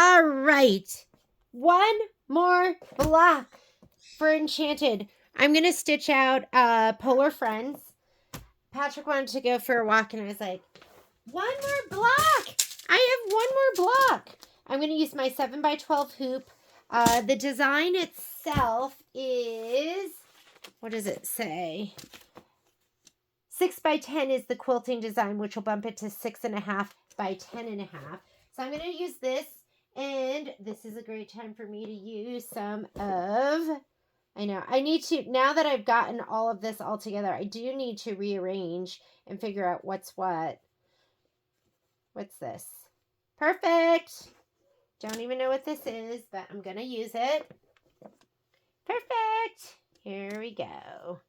All right. One more block for Enchanted. I'm going to stitch out Polar Friends. Patrick wanted to go for a walk, and I was like, one more block. I have one more block. I'm going to use my 7x12 hoop. The design itself is, what does it say? 6x10 is the quilting design, which will bump it to 6.5 by 10.5. So I'm going to use this, and this is a great time for me to use some of, I know, I need to, now that I've gotten all of this all together, I do need to rearrange and figure out what's what. What's this? Perfect. Don't even know what this is, but I'm going to use it. Perfect. Here we go.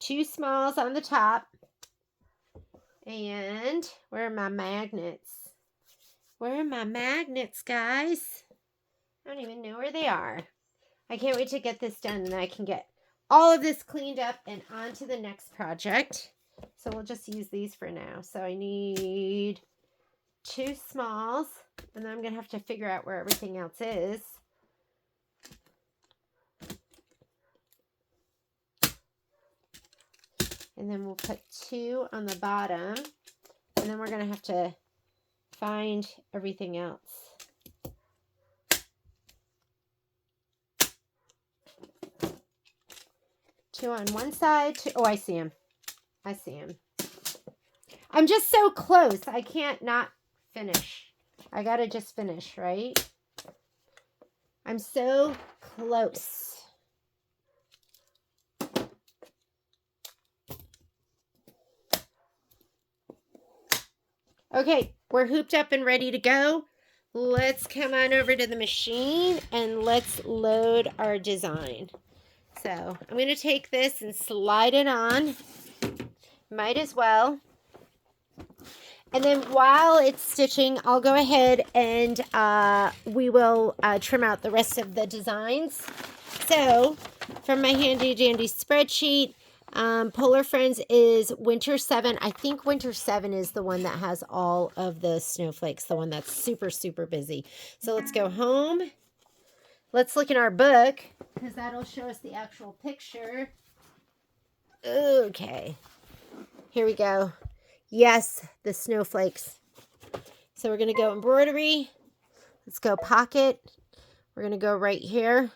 Two smalls on the top. And where are my magnets? Where are my magnets, guys? I don't even know where they are. I can't wait to get this done, and then I can get all of this cleaned up and on to the next project. So we'll just use these for now. So I need two smalls, and then I'm going to have to figure out where everything else is. And then we'll put two on the bottom, and then we're going to have to find everything else. Two on one side. Two, oh, I see him. I see him. I'm just so close. I can't not finish. I got to just finish, right? I'm so close. Okay, we're hooped up and ready to go. Let's come on over to the machine and let's load our design. So I'm going to take this and slide it on. Might as well. And then while it's stitching, I'll go ahead and we will trim out the rest of the designs. So from my handy dandy spreadsheet, Polar Friends is Winter 7. I think Winter 7 is the one that has all of the snowflakes, the one that's super, super busy. So let's go home. Let's look in our book, because that'll show us the actual picture. Okay. Here we go. Yes, the snowflakes. So we're going to go embroidery. Let's go pocket. We're going to go right here.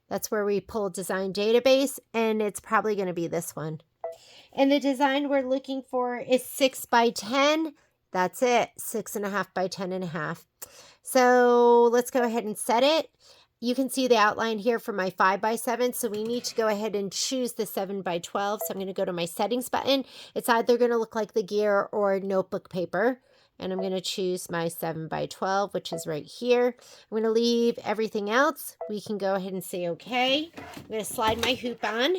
That's where we pull design database, and it's probably going to be this one. And the design we're looking for is 6x10. That's it, 6.5 by 10.5. So let's go ahead and set it. You can see the outline here for my 5x7, so we need to go ahead and choose the 7x12. So I'm going to go to my settings button. It's either going to look like the gear or notebook paper. And I'm going to choose my 7x12, which is right here. I'm going to leave everything else. We can go ahead and say okay. I'm going to slide my hoop on.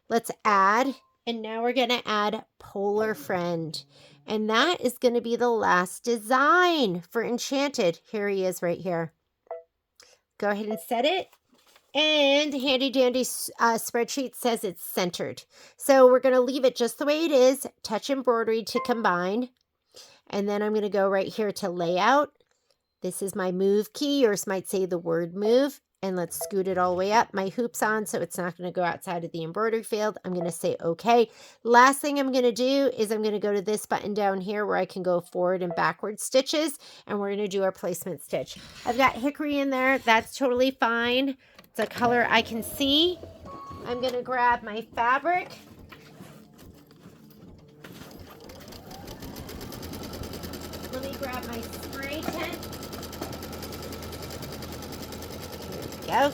Let's add. And now we're going to add Polar Friend. And that is going to be the last design for Enchanted. Here he is right here. Go ahead and set it. And handy dandy spreadsheet says it's centered. So we're going to leave it just the way it is. Touch embroidery to combine. And then I'm going to go right here to layout. This is my move key. Yours might say the word move. And let's scoot it all the way up. My hoop's on, so it's not going to go outside of the embroidery field. I'm going to say okay. Last thing I'm going to do is I'm going to go to this button down here where I can go forward and backward stitches. And we're going to do our placement stitch. I've got hickory in there. That's totally fine. It's a color I can see. I'm going to grab my fabric. Let me grab my spray tent. Go.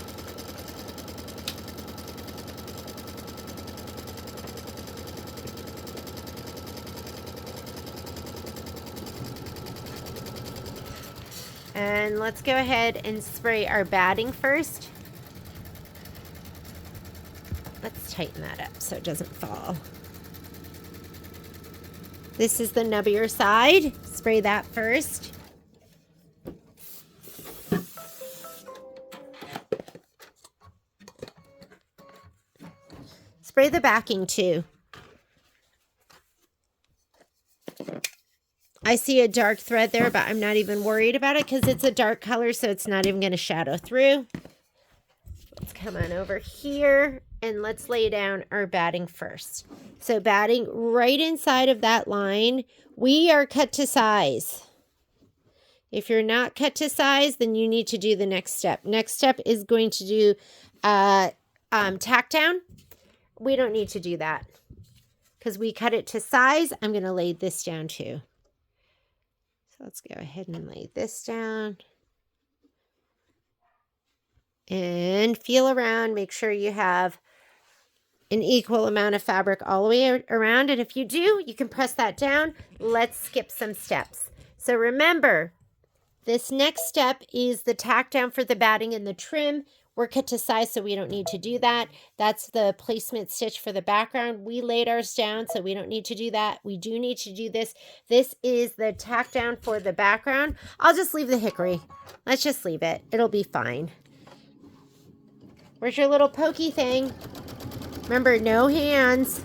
And let's go ahead and spray our batting first. Let's tighten that up so it doesn't fall. This is the nubbier side. Spray that first. spray the backing too. I see a dark thread there, but I'm not even worried about it because it's a dark color, so it's not even going to shadow through. Let's come on over here and let's lay down our batting first. So batting right inside of that line. We are cut to size. If you're not cut to size, then you need to do the next step. Next step is going to do tack down. We don't need to do that because we cut it to size. I'm going to lay this down too. So let's go ahead and lay this down. And feel around. Make sure you have an equal amount of fabric all the way around. And if you do, you can press that down. Let's skip some steps. So remember, this next step is the tack down for the batting and the trim. We're cut to size, so we don't need to do that. That's the placement stitch for the background. We laid ours down, so we don't need to do that. We do need to do this. This is the tack down for the background. I'll just leave the hickory. Let's just leave it. It'll be fine. Where's your little pokey thing? Remember, no hands.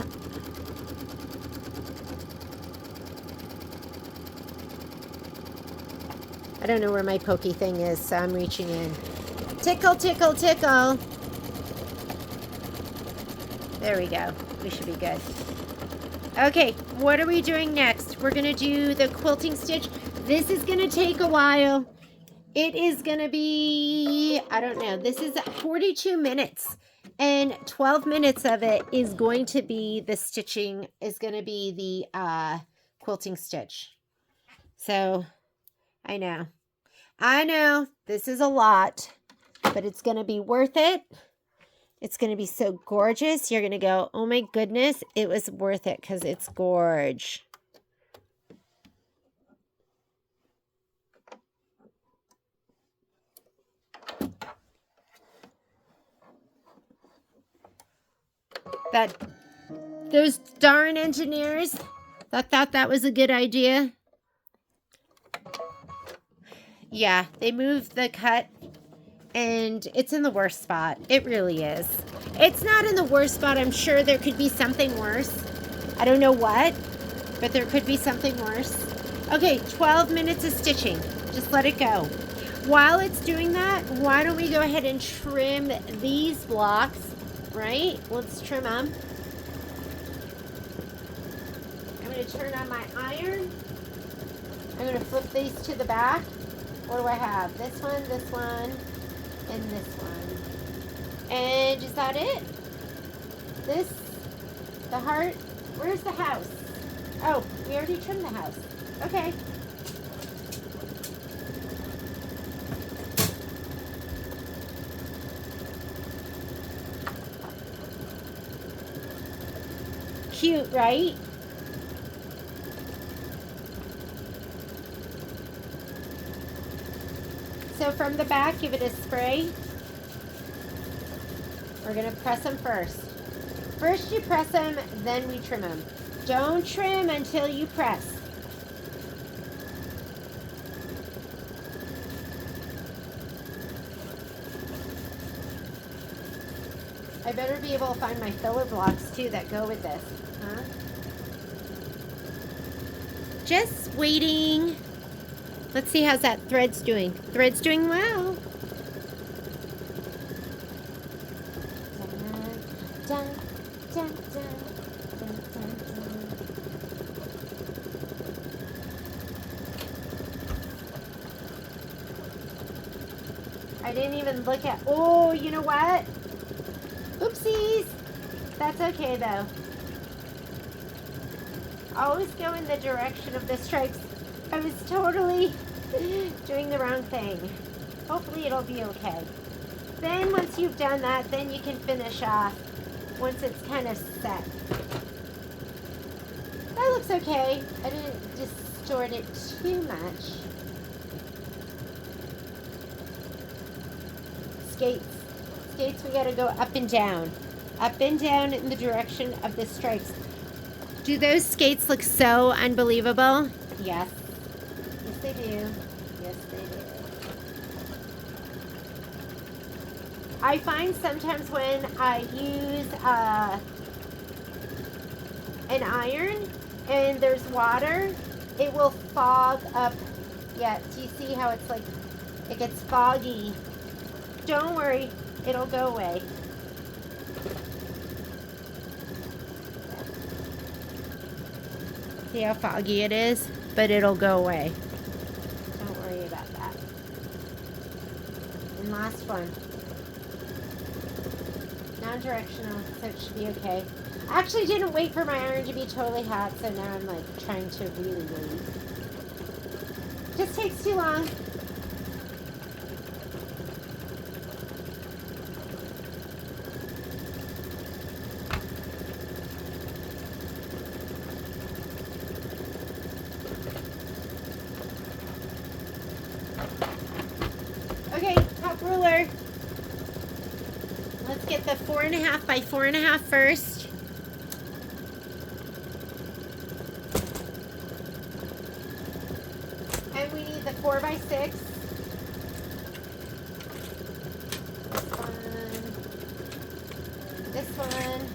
I don't know where my pokey thing is, so I'm reaching in. Tickle, tickle, tickle. There we go. We should be good. Okay, what are we doing next? We're going to do the quilting stitch. This is going to take a while. It is going to be, I don't know, this is 42 minutes. And 12 minutes of it is going to be the stitching, is going to be the quilting stitch. So, I know, this is a lot, but it's going to be worth it. It's going to be so gorgeous. You're going to go, oh my goodness, it was worth it because it's gorge. Those darn engineers that thought that was a good idea. Yeah, they moved the cut and it's in the worst spot. It really is. It's not in the worst spot. I'm sure there could be something worse. I don't know what, but there could be something worse. Okay, 12 minutes of stitching. Just let it go. While it's doing that, why don't we go ahead and trim these blocks, right? Let's trim them. I'm going to turn on my iron. I'm going to flip these to the back. What do I have? This one, and this one. And is that it? This, the heart. Where's the house? Oh, we already trimmed the house. Okay. Cute, right? So from the back, give it a spray. We're going to press them first. First you press them, then we trim them. Don't trim until you press. I better be able to find my filler blocks too that go with this. Huh? Just waiting. Let's see how's that thread's doing. Thread's doing well. Dun, dun, dun, dun, dun, dun. I didn't even look at, oh, you know what? Oopsies. That's okay though. Always go in the direction of the stripes. I was totally doing the wrong thing. Hopefully it'll be okay. Then once you've done that, then you can finish off once it's kind of set. That looks okay. I didn't distort it too much. Skates. Skates, we gotta go up and down. Up and down in the direction of the stripes. Do those skates look so unbelievable? Yes. Yes, they do. Yes, they do. I find sometimes when I use an iron and there's water, it will fog up. Yeah, do you see how it's like, it gets foggy? Don't worry, it'll go away. See how foggy it is? But it'll go away. Don't worry about that. And last one. Non-directional, so it should be okay. I actually didn't wait for my iron to be totally hot, so now I'm like trying to really wait. Just takes too long. Okay, top ruler. Let's get the 4.5 by 4.5 first. And we need the 4 by 6. This one.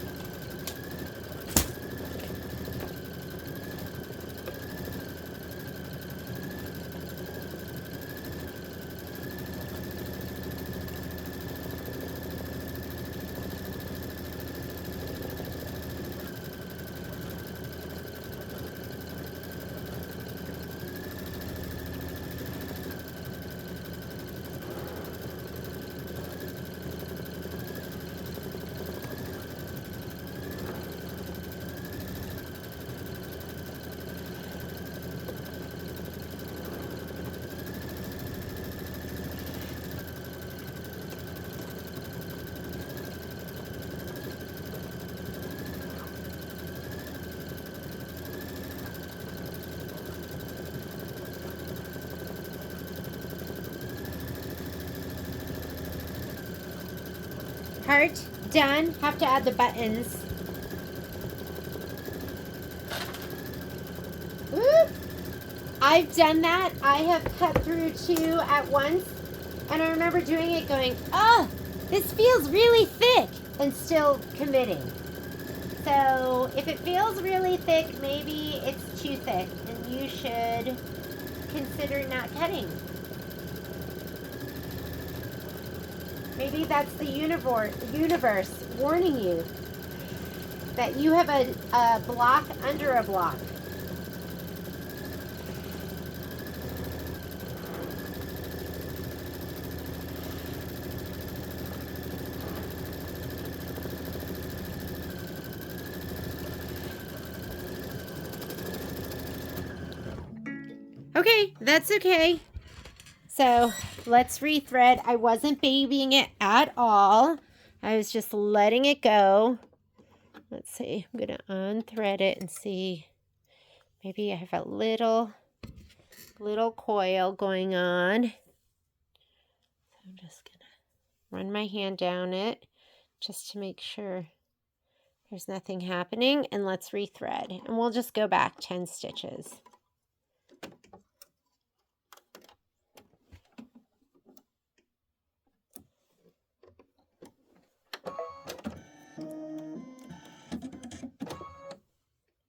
Heart, done. Have to add the buttons. Woo! I've done that. I have cut through 2 at once. And I remember doing it going, oh, this feels really thick. And still committing. So if it feels really thick, maybe it's too thick. And you should consider not cutting. Maybe that's the universe warning you that you have a block under a block. Okay, that's okay. So let's rethread. I wasn't babying it at all. I was just letting it go. Let's see. I'm going to unthread it and see. Maybe I have a little coil going on. So I'm just going to run my hand down it just to make sure there's nothing happening. And let's rethread. And we'll just go back 10 stitches.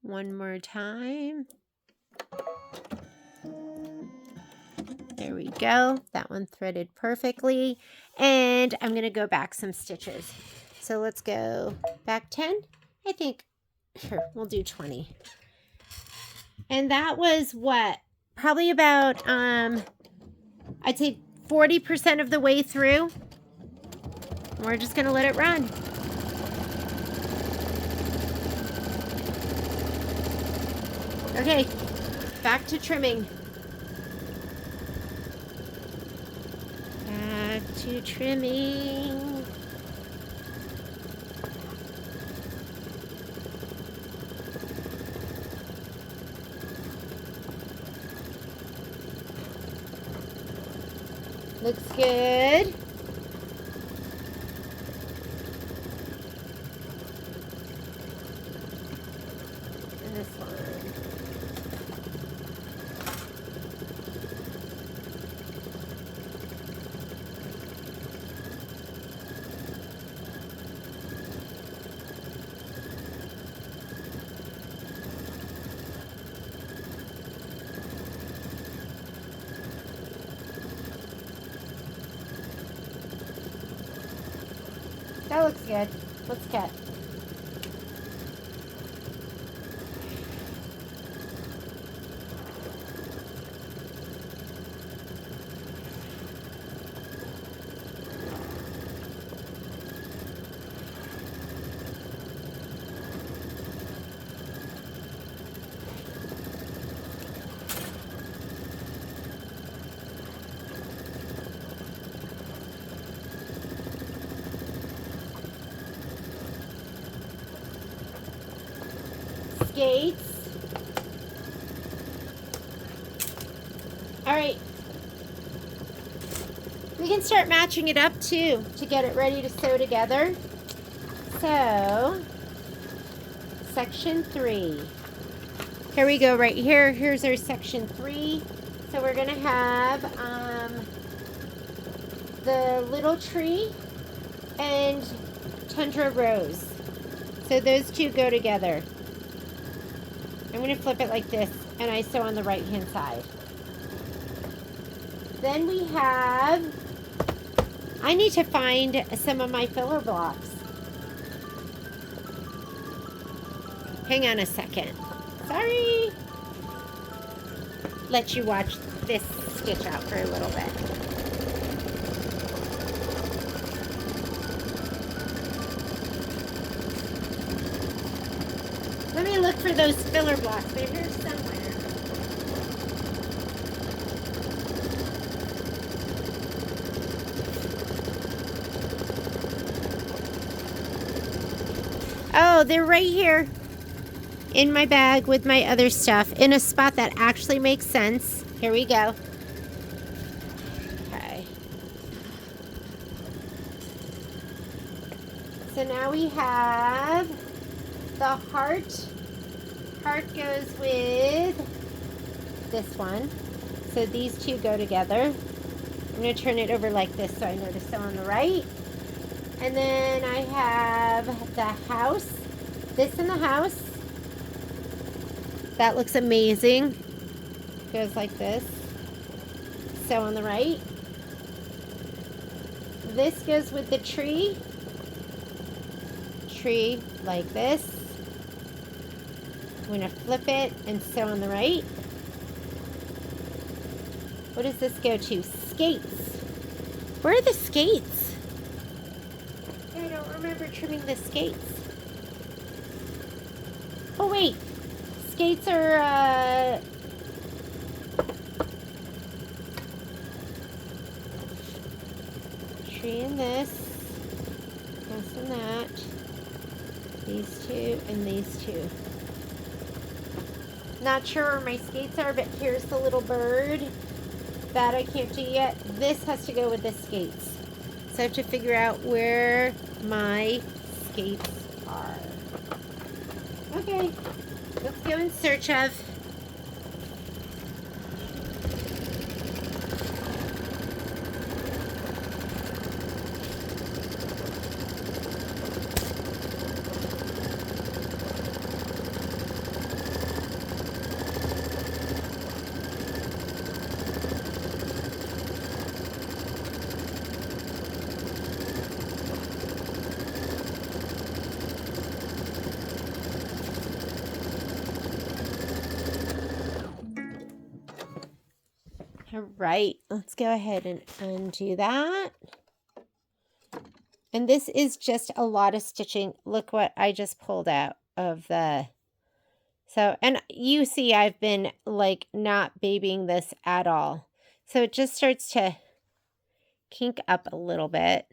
One more time. There we go. That one threaded perfectly. And I'm going to go back some stitches. So let's go back 10. I think, sure, we'll do 20. And that was what? Probably about, I'd say 40% of the way through. We're just going to let it run. Okay, back to trimming. Back to trimming. Looks good. And this one. looks good. Let's cut. Skates. All right. We can start matching it up too to get it ready to sew together. So, section 3. Here we go right here. Here's our section 3. So we're going to have the little tree and tundra rose. So those two go together. I'm going to flip it like this, and I sew on the right hand side. Then we have, I need to find some of my filler blocks. Hang on a second. Sorry. Let you watch this stitch out for a little bit. Let me look for those filler blocks. They're here somewhere. Oh, they're right here in my bag with my other stuff in a spot that actually makes sense. Here we go. Okay. So now we have the heart. Heart goes with this one. So these two go together. I'm going to turn it over like this so I know to sew on the right. And then I have the house. This in the house. That looks amazing. Goes like this. Sew on the right. This goes with the tree. Tree like this. I'm going to flip it and sew on the right. What does this go to? Skates. Where are the skates? I don't remember trimming the skates. Oh wait, skates are tree and this and that. These two and these two. Not sure where my skates are, but here's the little bird. That I can't do yet. This has to go with the skates. So I have to figure out where my skates are. Okay, let's go in search of. All right, let's go ahead and undo that. And this is just a lot of stitching. Look what I just pulled out of the... So, and you see I've been like not babying this at all. So it just starts to kink up a little bit.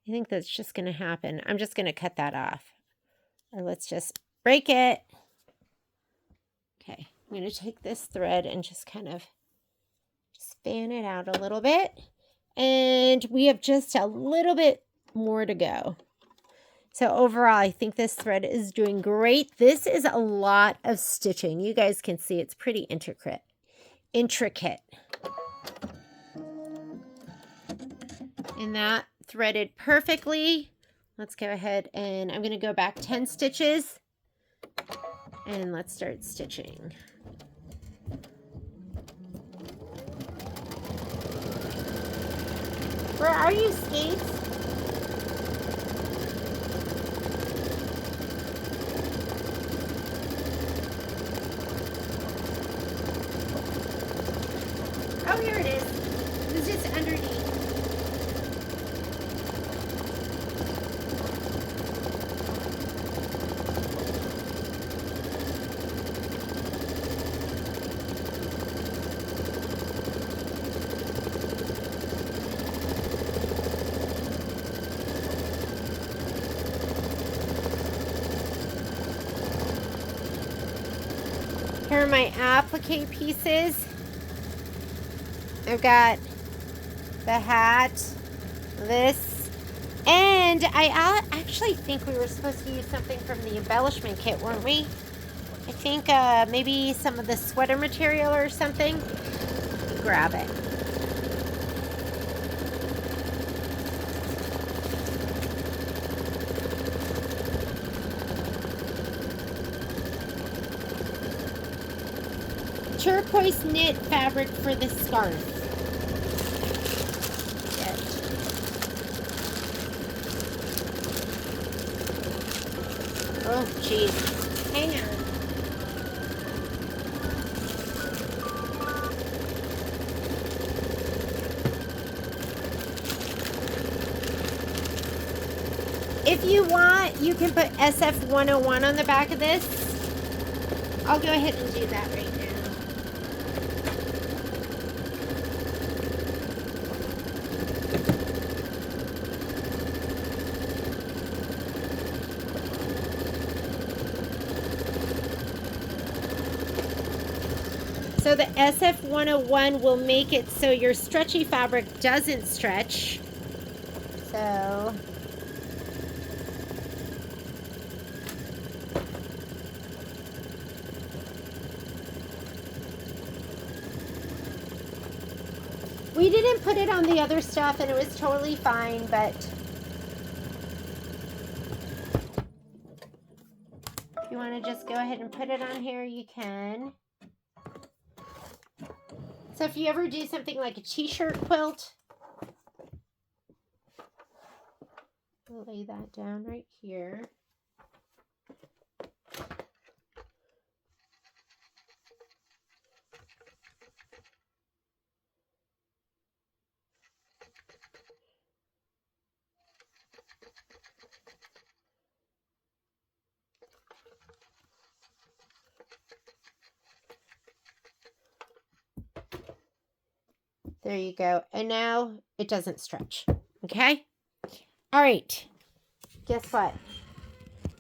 I think that's just going to happen. I'm just going to cut that off. Or let's just break it. Okay, I'm going to take this thread and just kind of fan it out a little bit. And we have just a little bit more to go. So overall, I think this thread is doing great. This is a lot of stitching. You guys can see it's pretty intricate. And that threaded perfectly. Let's go ahead and I'm going to go back 10 stitches. And let's start stitching. Where are you, skates? Here are my applique pieces. I've got the hat, this, and I actually think we were supposed to use something from the embellishment kit, weren't we? I think maybe some of the sweater material or something. Grab it. Turquoise knit fabric for the scarf. Oh, geez. Hang on. If you want, you can put SF101 on the back of this. I'll go ahead and do that right now. So the SF101 will make it so your stretchy fabric doesn't stretch. So we didn't put it on the other stuff and it was totally fine, but if you want to just go ahead and put it on here, you can. So if you ever do something like a t-shirt quilt, we'll lay that down right here. There you go. And now it doesn't stretch. Okay? All right. Guess what?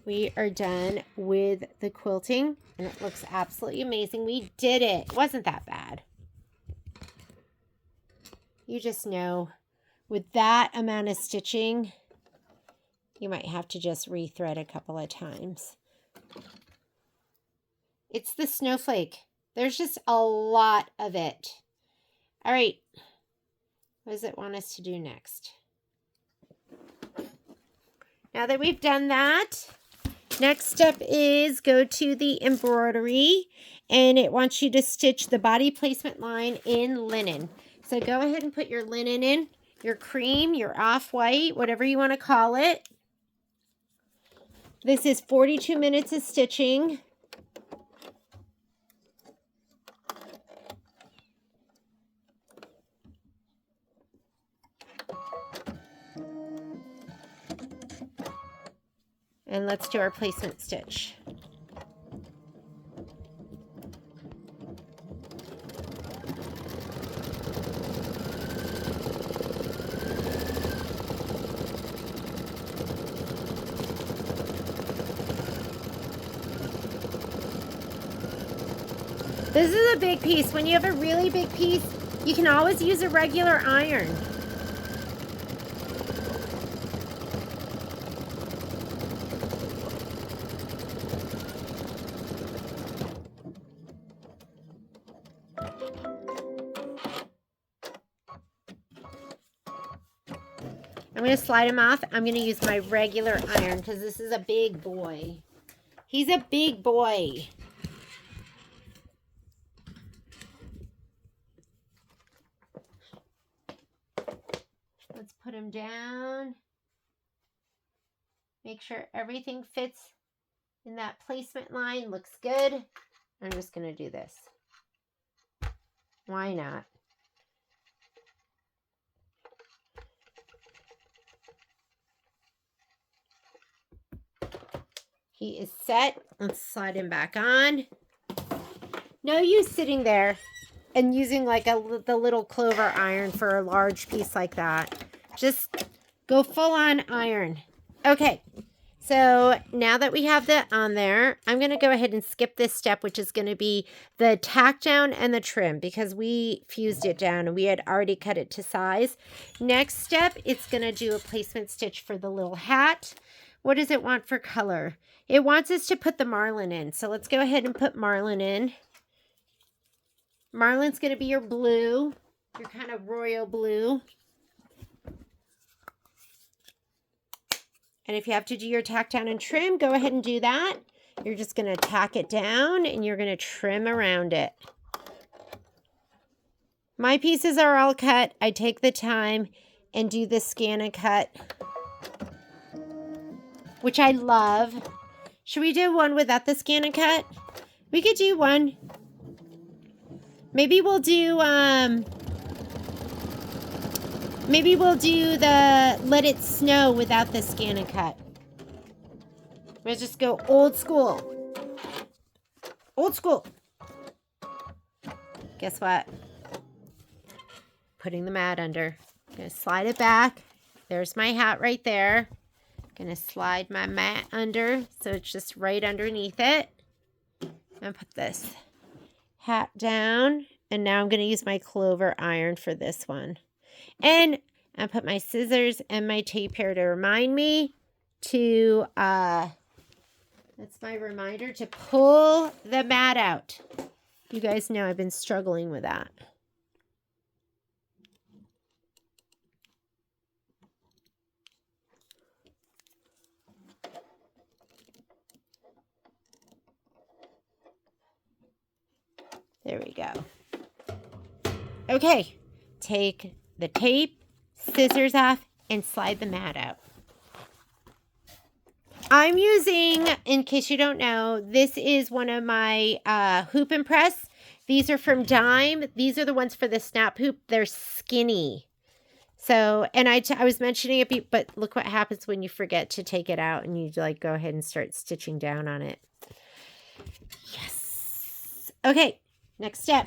We are done with the quilting and it looks absolutely amazing. We did it. It wasn't that bad. You just know with that amount of stitching, you might have to just rethread a couple of times. It's the snowflake. There's just a lot of it. All right. What does it want us to do next? Now that we've done that, next step is go to the embroidery, and it wants you to stitch the body placement line in linen. So go ahead and put your linen in, your cream, your off-white, whatever you want to call it. This is 42 minutes of stitching. And let's do our placement stitch. This is a big piece. When you have a really big piece, you can always use a regular iron. I'm going to slide him off. I'm going to use my regular iron because this is a big boy. He's a big boy. Let's put him down. Make sure everything fits in that placement line. Looks good. I'm just going to do this. Why not? He is set. Let's slide him back on. No use sitting there and using like the little clover iron for a large piece like that. Just go full on iron. Okay, So now that we have that on there, I'm going to go ahead and skip this step, which is going to be the tack down and the trim, because we fused it down and we had already cut it to size. Next step, it's going to do a placement stitch for the little hat. What does it want for color? It wants us to put the marlin in. So let's go ahead and put marlin in. Marlin's going to be your blue, your kind of royal blue. And if you have to do your tack down and trim, go ahead and do that. You're just going to tack it down and you're going to trim around it. My pieces are all cut. I take the time and do the scan and cut, which I love. Should we do one without the scan and cut? We could do one. Maybe we'll do the Let It Snow without the scan and cut. We'll just go old school. Old school. Guess what? Putting the mat under. I'm going to slide it back. There's my hat right there. I'm going to slide my mat under so it's just right underneath it. And put this hat down. And now I'm going to use my clover iron for this one. And I put my scissors and my tape here to remind me to, that's my reminder to pull the mat out. You guys know I've been struggling with that. There we go. Okay, take the tape, scissors off, and slide the mat out. I'm using, in case you don't know, this is one of my hoop and press. These are from Dime. These are the ones for the snap hoop. They're skinny. So, and I was mentioning it, but look what happens when you forget to take it out and you like go ahead and start stitching down on it. Yes. Okay, next step.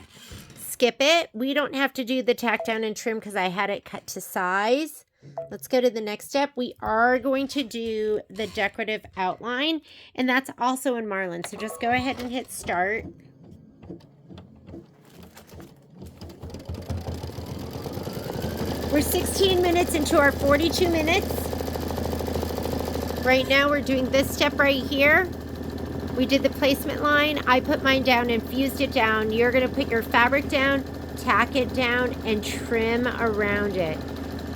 Skip it. We don't have to do the tack down and trim because I had it cut to size. Let's go to the next step. We are going to do the decorative outline, and that's also in marlin. So just go ahead and hit start. We're 16 minutes into our 42 minutes. Right now we're doing this step right here. We did the placement line. I put mine down and fused it down. You're going to put your fabric down, tack it down, and trim around it.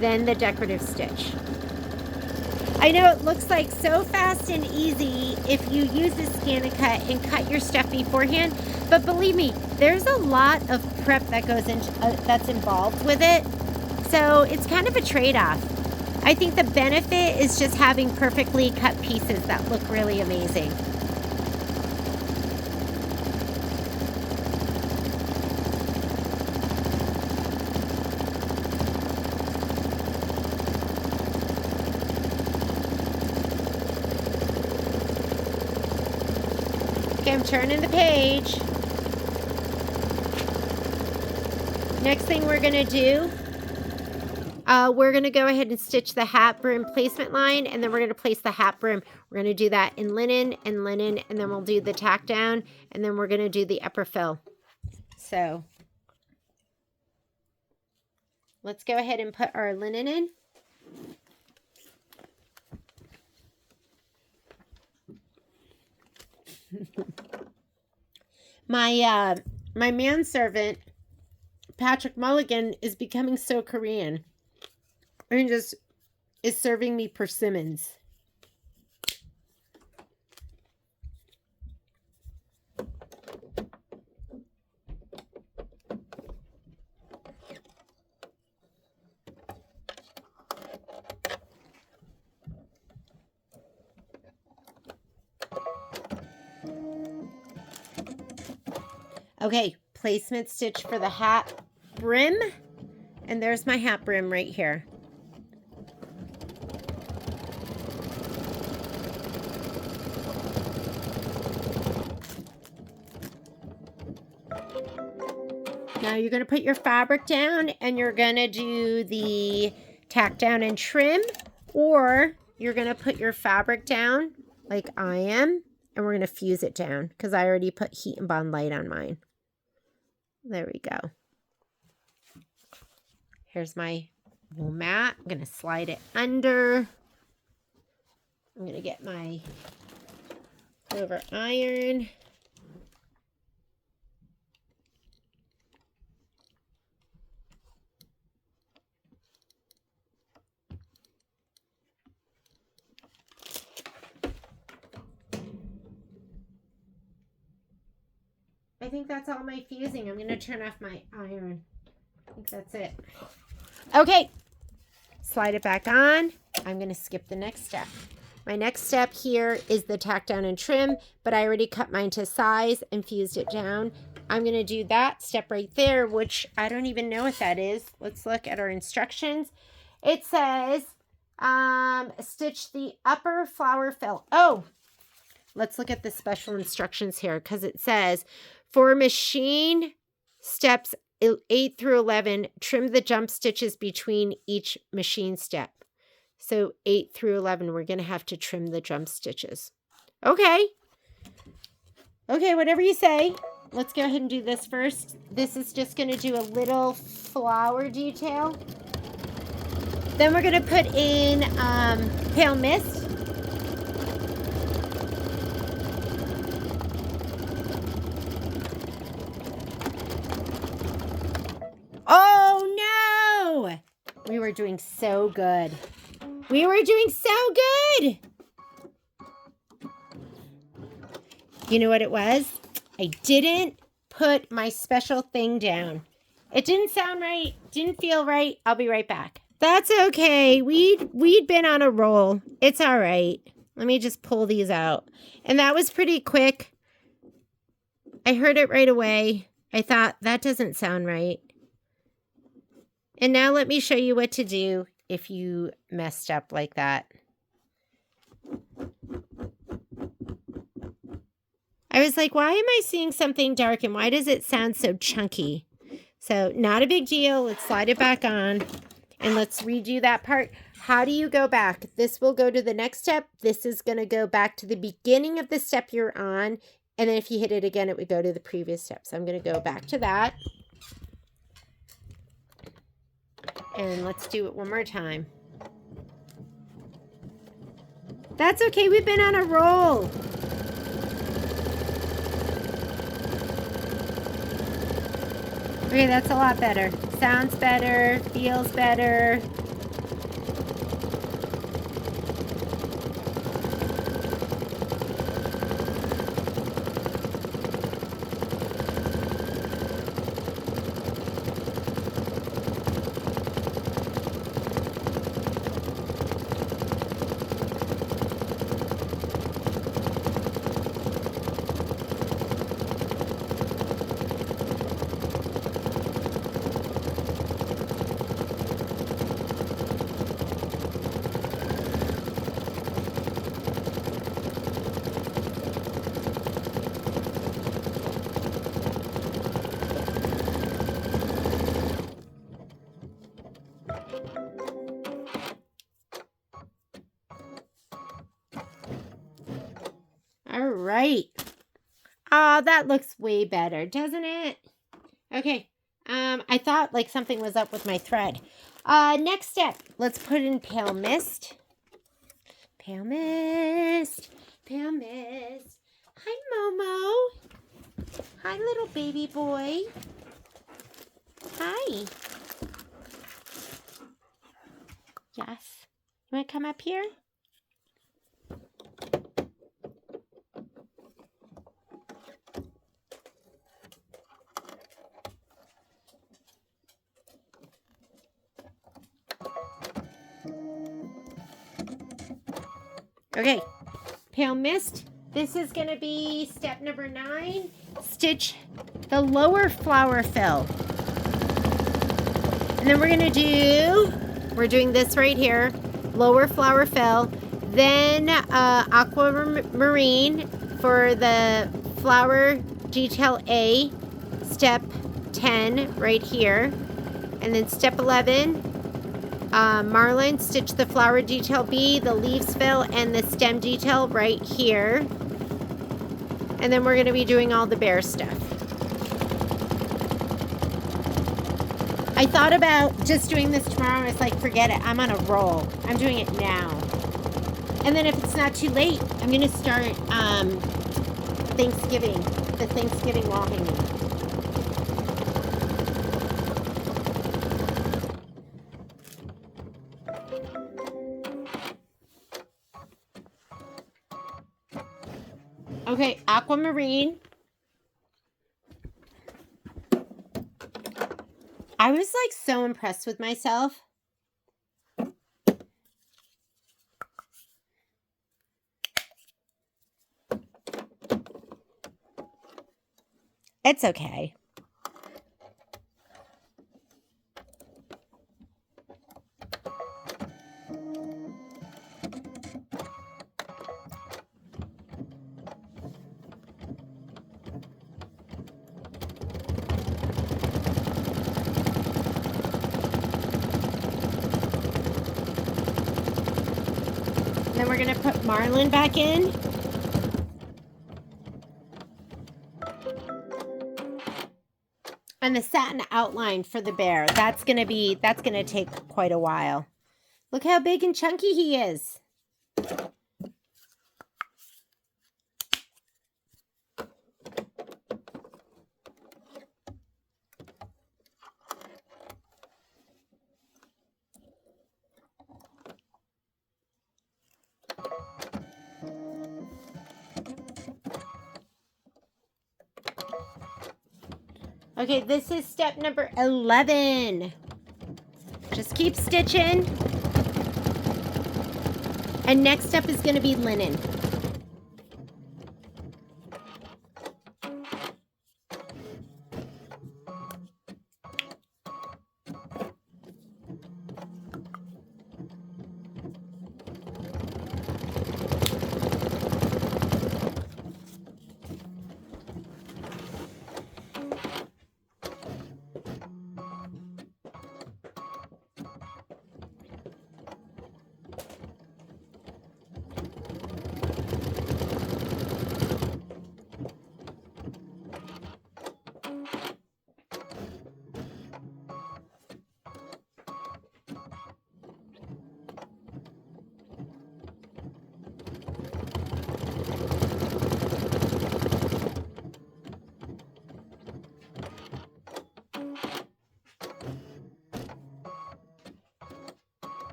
Then the decorative stitch. I know it looks like so fast and easy if you use a scan and cut your stuff beforehand, but believe me, there's a lot of prep that goes in, that's involved with it. So it's kind of a trade-off. I think the benefit is just having perfectly cut pieces that look really amazing. Okay, I'm turning the page. Next thing we're going to do, we're going to go ahead and stitch the hat brim placement line, and then we're going to place the hat brim. We're going to do that in linen, and then we'll do the tack down, and then we're going to do the upper fill. So let's go ahead and put our linen in. My manservant, Patrick Mulligan, is becoming so Korean. And just is serving me persimmons. Okay, placement stitch for the hat brim. And there's my hat brim right here. Now you're going to put your fabric down and you're going to do the tack down and trim, or you're going to put your fabric down like I am, and we're going to fuse it down because I already put Heat and Bond Light on mine. There we go. Here's my wool mat. I'm going to slide it under. I'm going to get my over iron. I think that's all my fusing. I'm going to turn off my iron. I think that's it. Okay. Slide it back on. I'm going to skip the next step. My next step here is the tack down and trim, but I already cut mine to size and fused it down. I'm going to do that step right there, which I don't even know what that is. Let's look at our instructions. It says, stitch the upper flower fill. Oh, let's look at the special instructions here because it says, for machine steps 8 through 11, trim the jump stitches between each machine step. So 8 through 11, we're going to have to trim the jump stitches. Okay. Okay, whatever you say. Let's go ahead and do this first. This is just going to do a little flower detail. Then we're going to put in pale mist. Oh no! We were doing so good. We were doing so good. You know what it was? I didn't put my special thing down. It didn't sound right. Didn't feel right. I'll be right back. That's okay. We'd been on a roll. It's all right. Let me just pull these out. And that was pretty quick. I heard it right away. I thought, that doesn't sound right. And now let me show you what to do if you messed up like that. I was like, why am I seeing something dark and why does it sound so chunky? So not a big deal. Let's slide it back on and let's redo that part. How do you go back? This will go to the next step. This is going to go back to the beginning of the step you're on. And then if you hit it again, it would go to the previous step. So I'm going to go back to that. And let's do it one more time. That's okay. We've been on a roll. Okay, that's a lot better. Sounds better. Feels better. All right. Oh, that looks way better, doesn't it? Okay. I thought like something was up with my thread. Next step, let's put in pale mist. Pale mist. Pale mist. Hi, Momo. Hi, little baby boy. Hi. Yes. You want to come up here? Okay, pale mist. This is going to be step number 9. Stitch the lower flower fill. And then we're doing this right here, lower flower fill. Then aquamarine for the flower detail A, step 10 right here. And then step 11, marlin, stitch the flower detail B, the leaves fill, and the stem detail right here. And then we're going to be doing all the bear stuff. I thought about just doing this tomorrow. I was like, forget it. I'm on a roll. I'm doing it now. And then if it's not too late, I'm going to start the Thanksgiving wall hanging. Okay, aquamarine. I was like so impressed with myself. It's okay. Then we're going to put marlin back in. And the satin outline for the bear, that's going to take quite a while. Look how big and chunky he is. Okay, this is step number 11. Just keep stitching. And next step is going to be linen.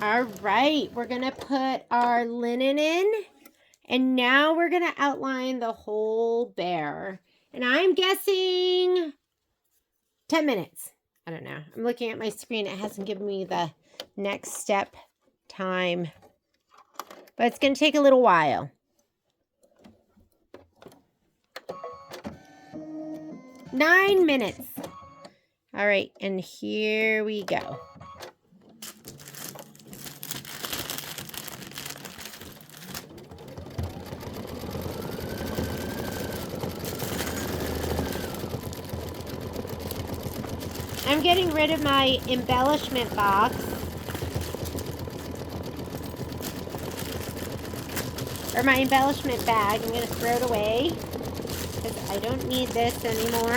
All right, we're going to put our linen in, and now we're going to outline the whole bear. And I'm guessing 10 minutes. I don't know. I'm looking at my screen. It hasn't given me the next step time, but it's going to take a little while. Nine minutes. All right, and here we go. I'm getting rid of my embellishment box. Or my embellishment bag. I'm going to throw it away because I don't need this anymore.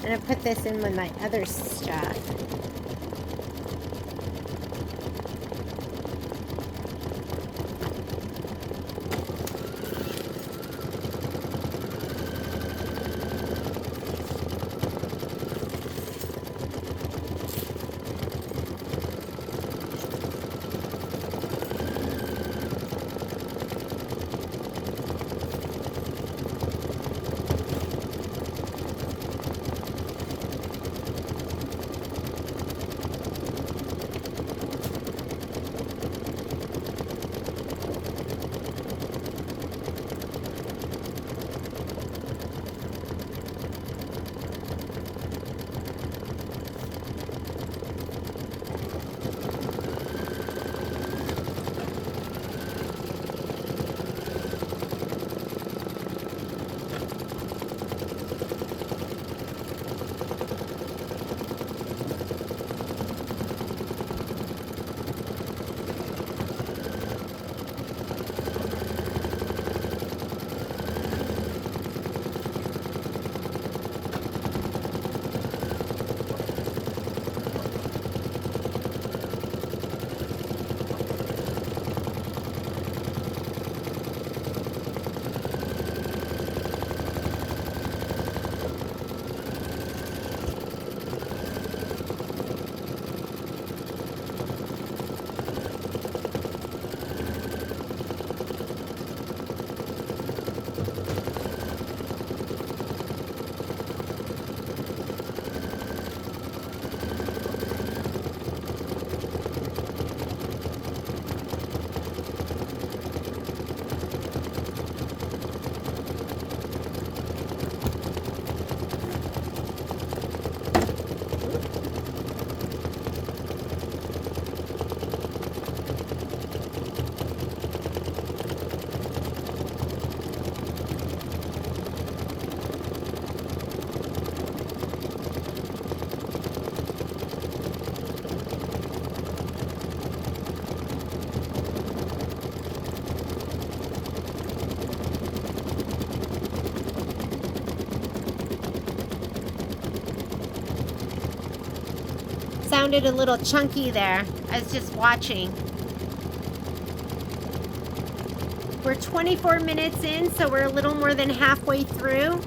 And I put this in with my other stuff. Sounded a little chunky there. I was just watching. We're 24 minutes in, so we're a little more than halfway through.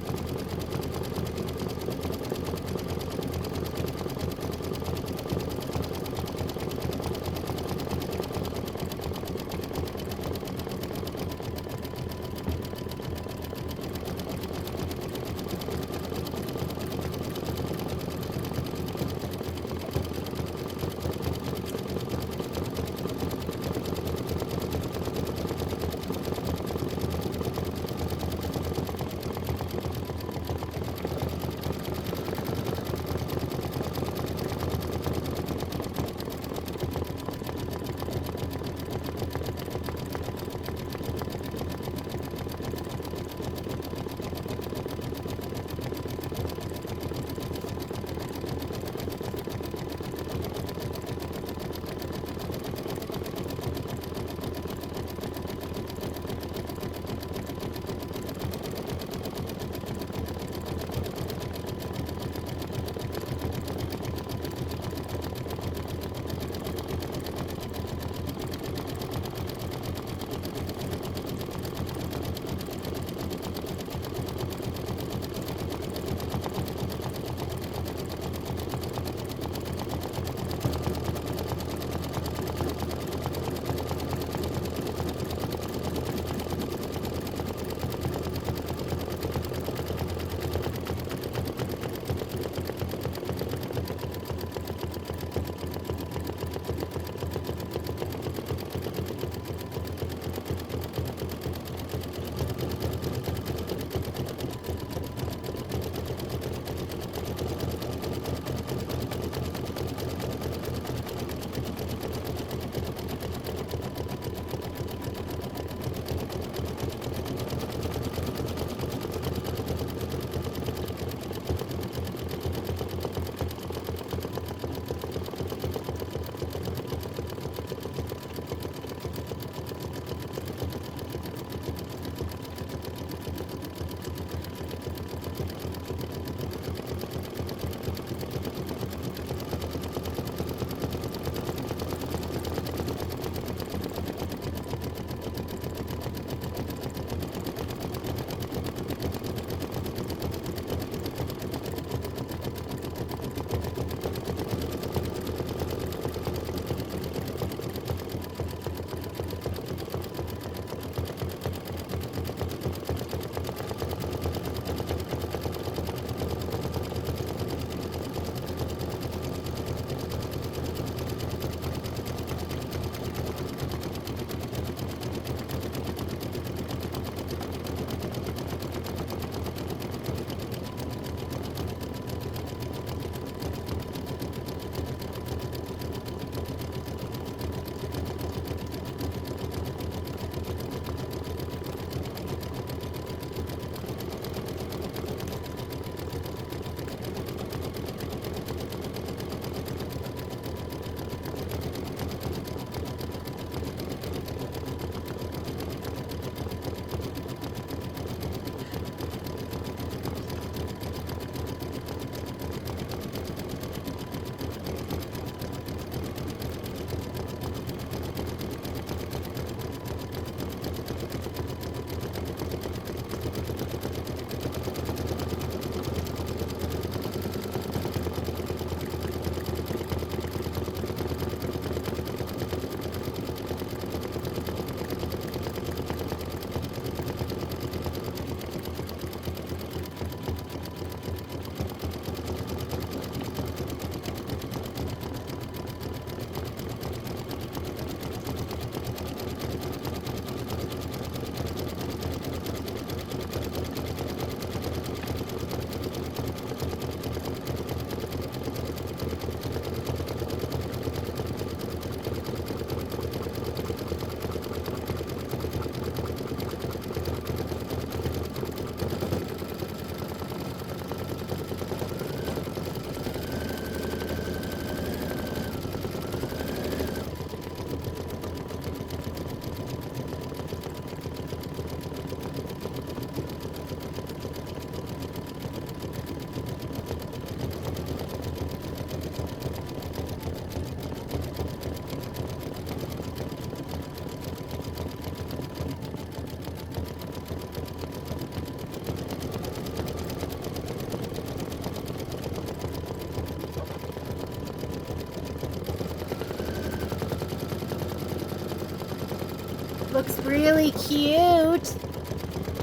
Looks really cute.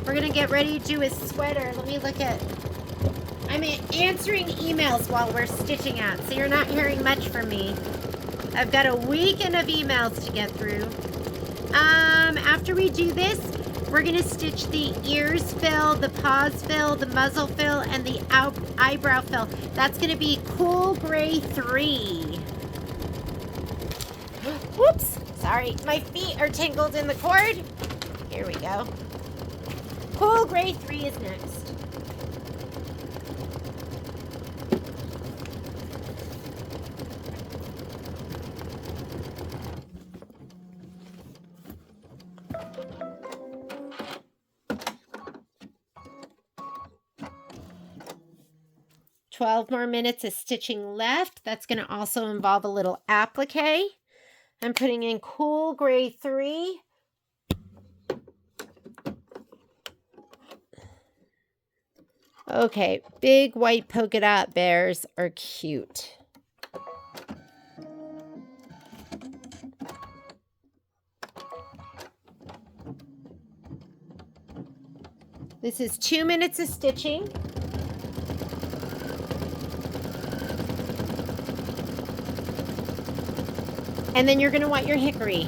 We're gonna get ready to do his sweater. Let me look at, I'm answering emails while we're stitching out, so you're not hearing much from me. I've got a weekend of emails to get through. After we do this, we're gonna stitch the ears fill, the paws fill, the muzzle fill, and the eyebrow fill. That's gonna be Cool Gray 3. Whoops, sorry, my feet are tangled in the cord. Here we go. Cool Gray 3 is next. $12 more minutes of stitching left. That's going to also involve a little applique. I'm putting in Cool Gray 3. Okay, big white polka dot bears are cute. This is 2 minutes of stitching. And then you're going to want your hickory.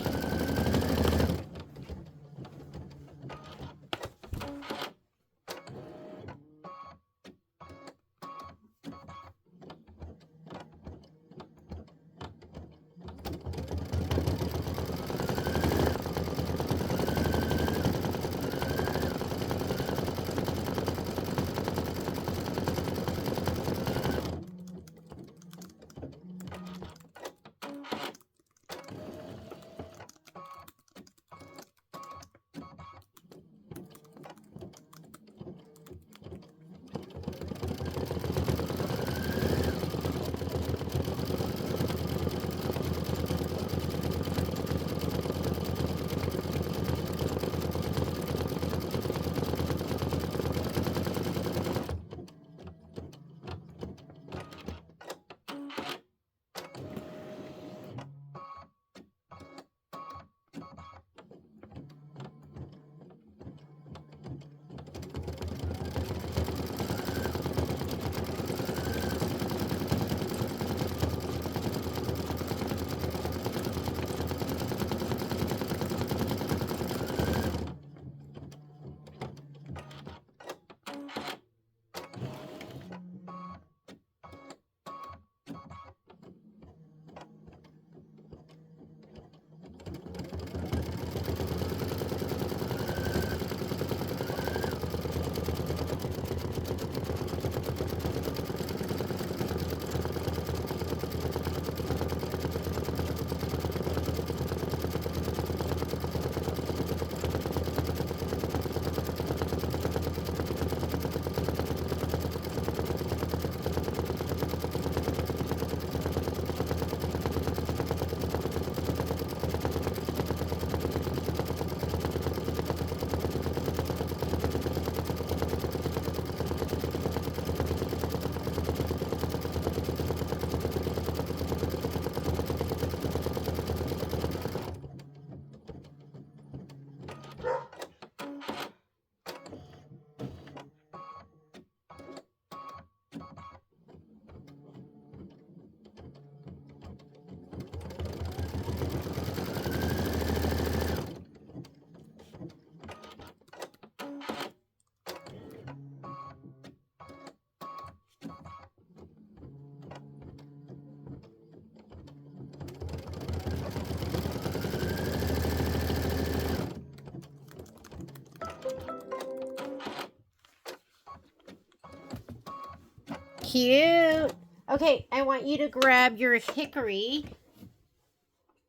Cute. Okay, I want you to grab your hickory,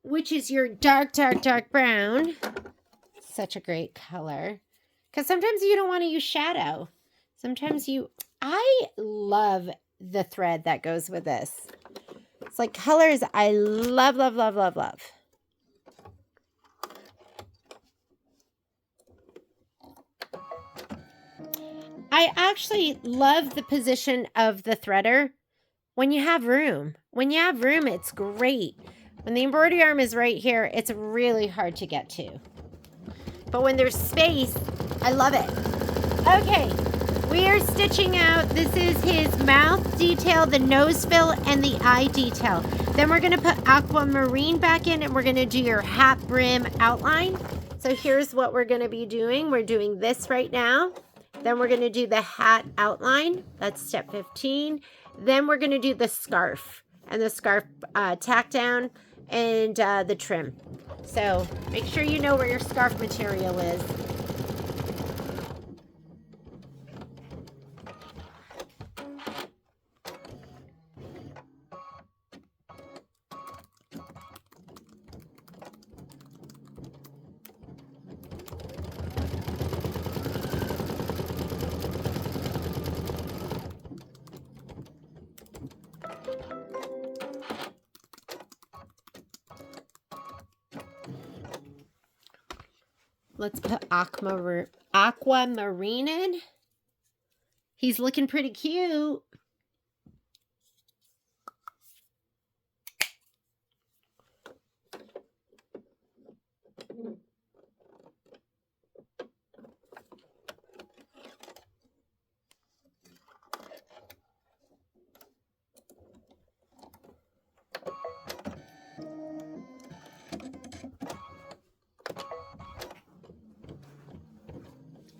which is your dark, dark, dark brown. Such a great color. Because sometimes you don't want to use shadow. Sometimes I love the thread that goes with this. It's like colors I love, love, love, love, love. I actually love the position of the threader when you have room. When you have room, it's great. When the embroidery arm is right here, it's really hard to get to. But when there's space, I love it. Okay, we are stitching out, this is his mouth detail, the nose fill, and the eye detail. Then we're gonna put aquamarine back in, and we're gonna do your hat brim outline. So here's what we're gonna be doing. We're doing this right now. Then we're gonna do the hat outline. That's step 15. Then we're gonna do the scarf, and the scarf tack down, and the trim. So make sure you know where your scarf material is. Let's put aquamarine in. He's looking pretty cute.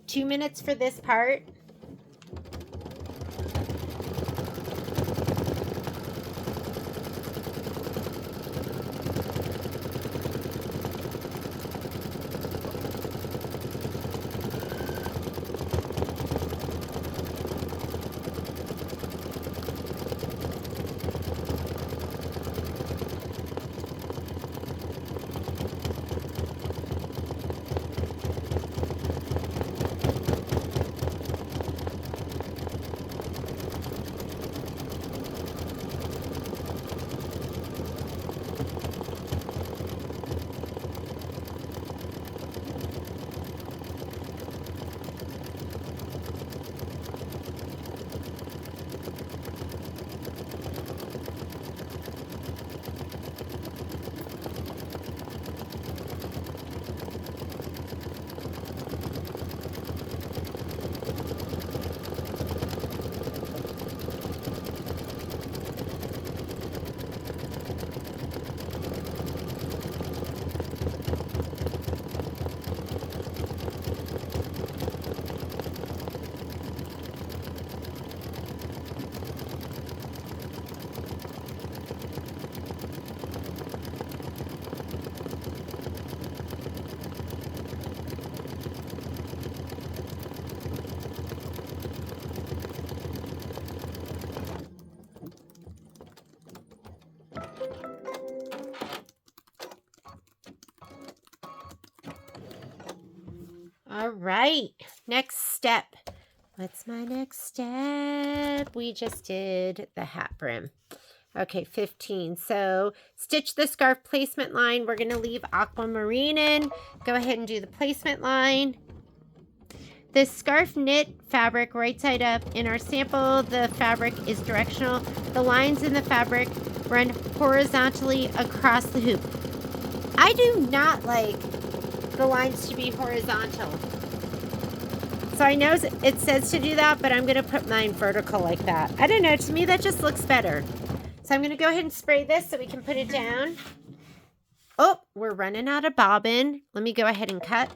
Two minutes for this part. All right, next step. What's my next step? We just did the hat brim. Okay, 15. So stitch the scarf placement line. We're going to leave aquamarine in. Go ahead and do the placement line. This scarf knit fabric right side up. In our sample, the fabric is directional. The lines in the fabric run horizontally across the hoop. I do not like the lines to be horizontal. So I know it says to do that, but I'm going to put mine vertical like that. I don't know, to me that just looks better. So I'm going to go ahead and spray this so we can put it down. Oh, we're running out of bobbin. Let me go ahead and cut.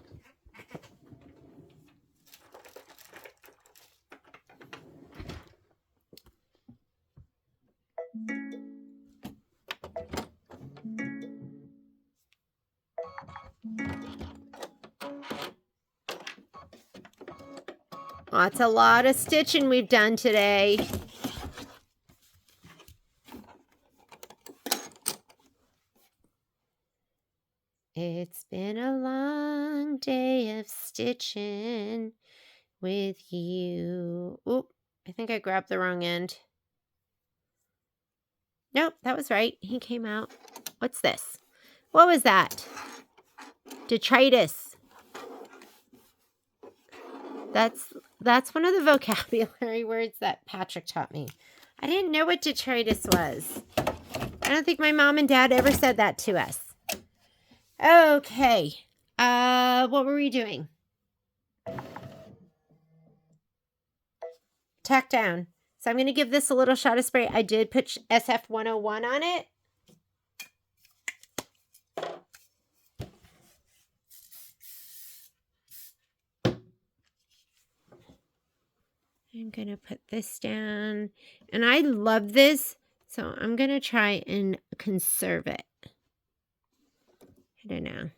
That's a lot of stitching we've done today. It's been a long day of stitching with you. Oop, I think I grabbed the wrong end. Nope, that was right. He came out. What's this? What was that? Detritus. That's one of the vocabulary words that Patrick taught me. I didn't know what detritus was. I don't think my mom and dad ever said that to us. Okay, What were we doing? Tack down. So I'm going to give this a little shot of spray. I did put SF101 on it. I'm going to put this down. And I love this, so I'm going to try and conserve it. I don't know.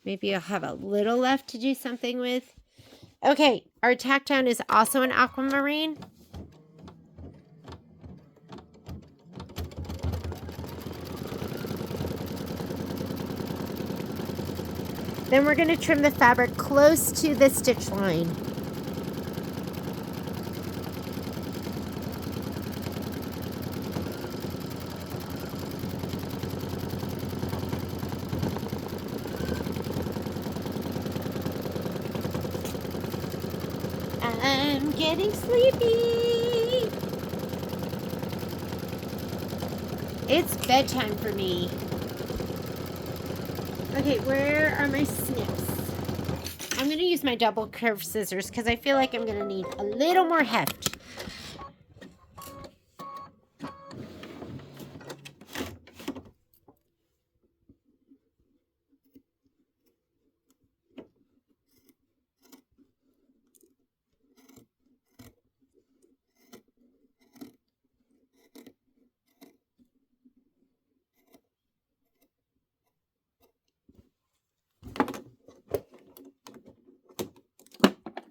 Maybe I'll have a little left to do something with. Okay, our tack down is also an aquamarine. Then we're going to trim the fabric close to the stitch line. I'm getting sleepy. It's bedtime for me. Okay, where are my snips? I'm going to use my double curved scissors because I feel like I'm going to need a little more heft.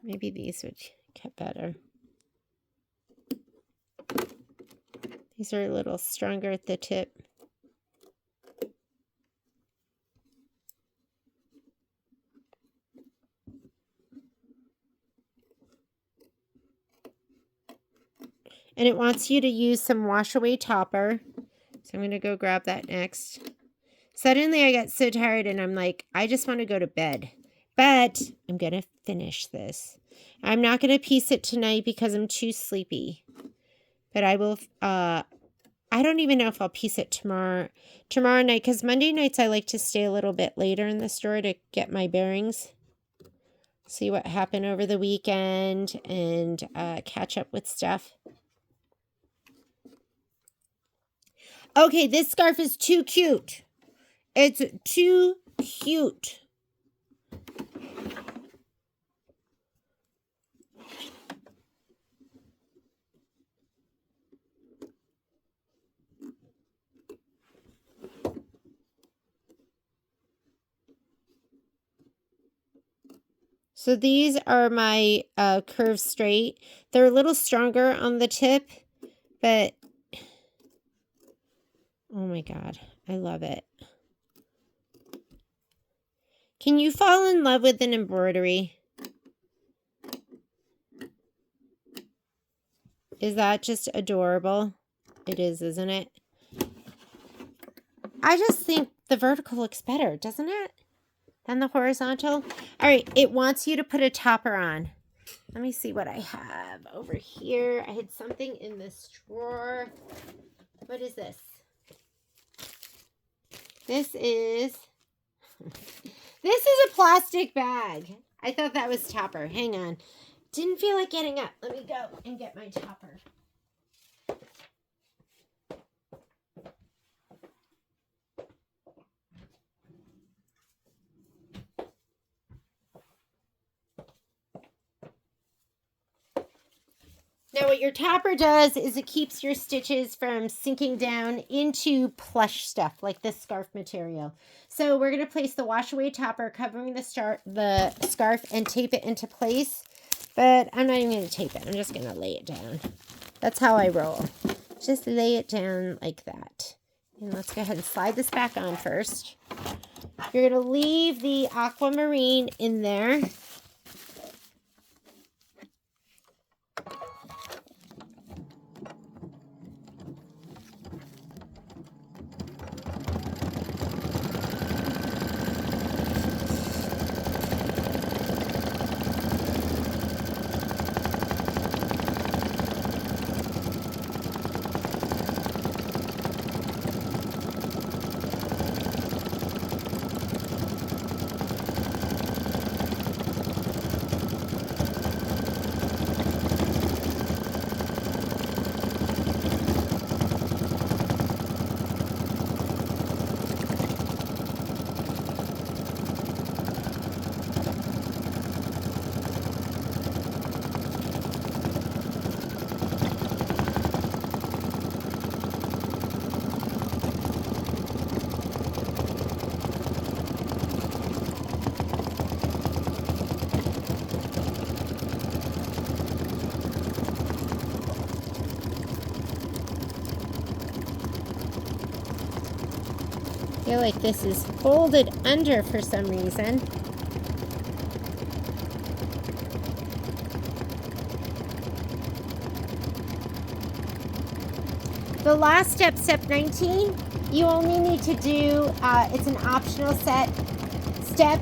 Maybe these would get better. These are a little stronger at the tip. And it wants you to use some wash away topper. So I'm going to go grab that next. Suddenly I got so tired and I'm like, I just want to go to bed. But I'm going to finish this. I'm not going to piece it tonight because I'm too sleepy. But I will, I don't even know if I'll piece it tomorrow night. Because Monday nights I like to stay a little bit later in the store to get my bearings. See what happened over the weekend and catch up with stuff. Okay, this scarf is too cute. It's too cute. So these are my curved straight. They're a little stronger on the tip, but oh my God, I love it. Can you fall in love with an embroidery? Is that just adorable? It is, isn't it? I just think the vertical looks better, doesn't it? Than the horizontal. All right, it wants you to put a topper on. Let me see what I have over here. I had something in this drawer. What is this? This is a plastic bag. I thought that was topper. Hang on. Didn't feel like getting up. Let me go and get my topper. Now what your topper does is it keeps your stitches from sinking down into plush stuff like this scarf material. So we're going to place the wash away topper covering the scarf and tape it into place. But I'm not even going to tape it. I'm just going to lay it down. That's how I roll. Just lay it down like that. And let's go ahead and slide this back on first. You're going to leave the aquamarine in there. feel like this is folded under for some reason. The last step, step 19, you only need to do, it's an optional step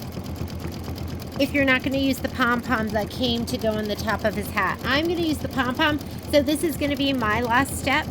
if you're not going to use the pom-pom that came to go on the top of his hat. I'm going to use the pom-pom, so this is going to be my last step.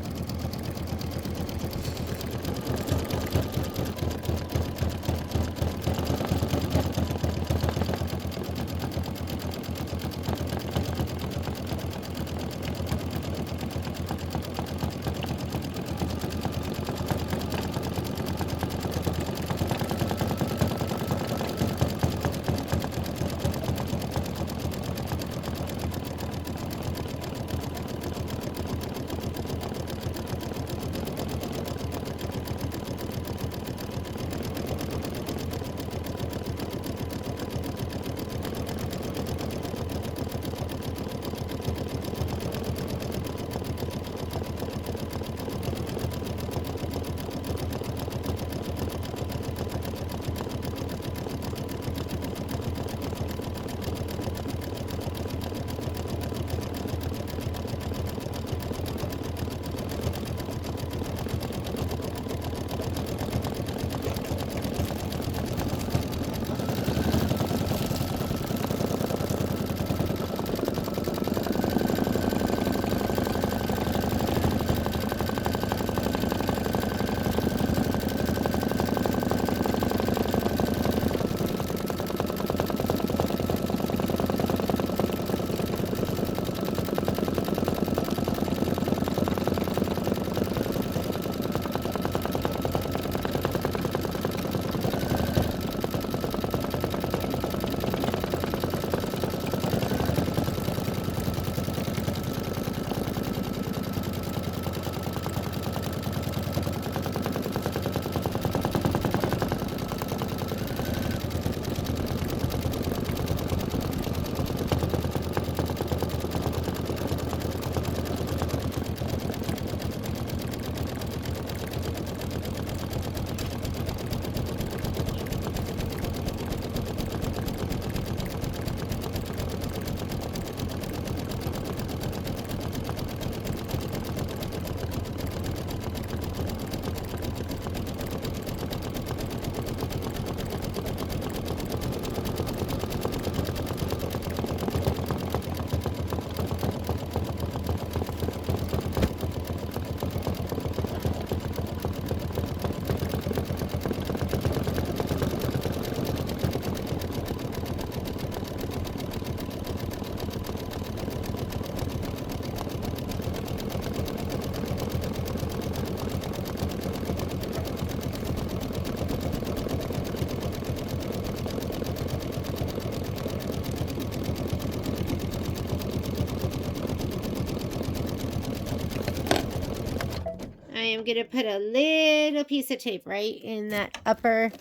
I am going to put a little piece of tape right in that upper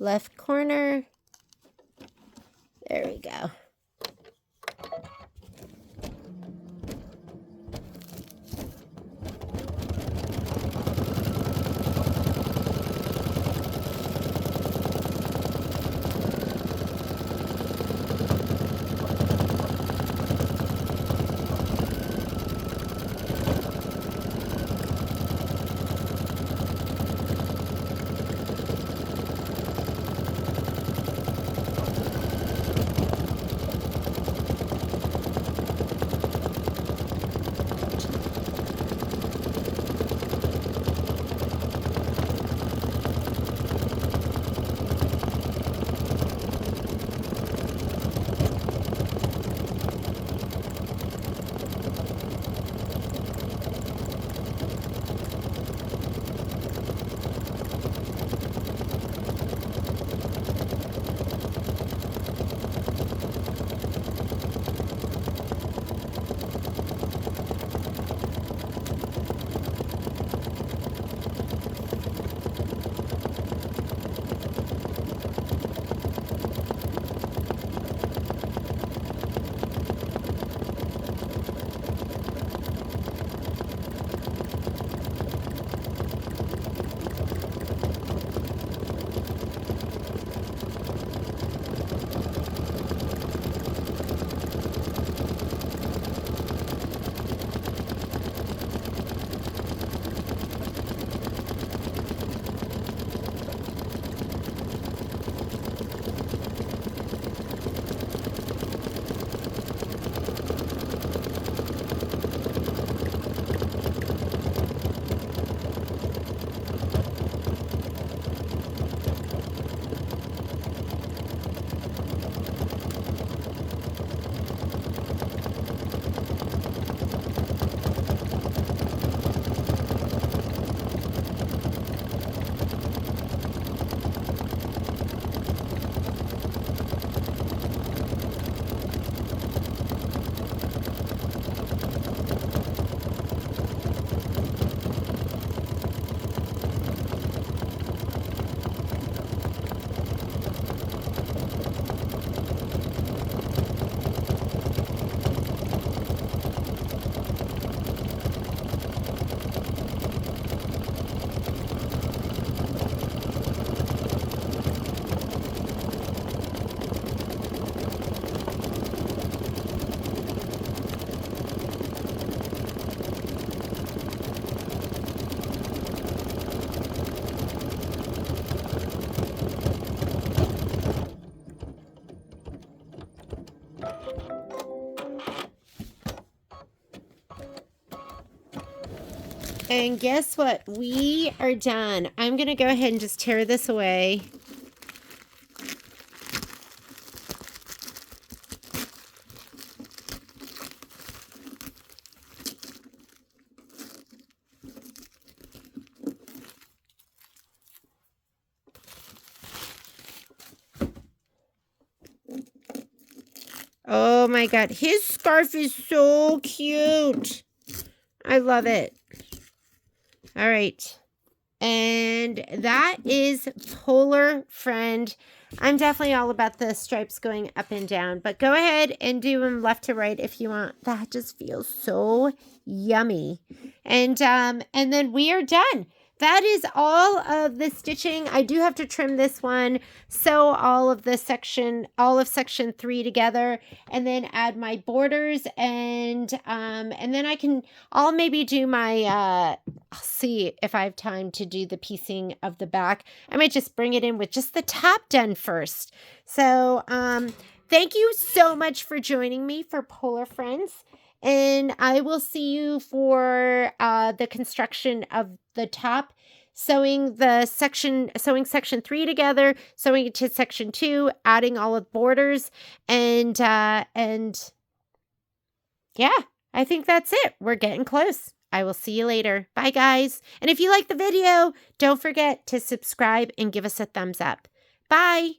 left corner. There we go. And guess what? We are done. I'm going to go ahead and just tear this away. Oh my God. His scarf is so cute. I love it. All right. And that is Polar Friend. I'm definitely all about the stripes going up and down, but go ahead and do them left to right if you want. That just feels so yummy. And then we are done. That is all of the stitching. I do have to trim this one, sew all of section 3 together, and then add my borders, and then I'll maybe do my I'll see if I have time to do the piecing of the back. I might just bring it in with just the top done first. So thank you so much for joining me for Polar Friends. And I will see you for the construction of the top, sewing section 3 together, sewing it to section 2, adding all of the borders, and yeah, I think that's it. We're getting close. I will see you later. Bye, guys. And if you like the video, don't forget to subscribe and give us a thumbs up. Bye.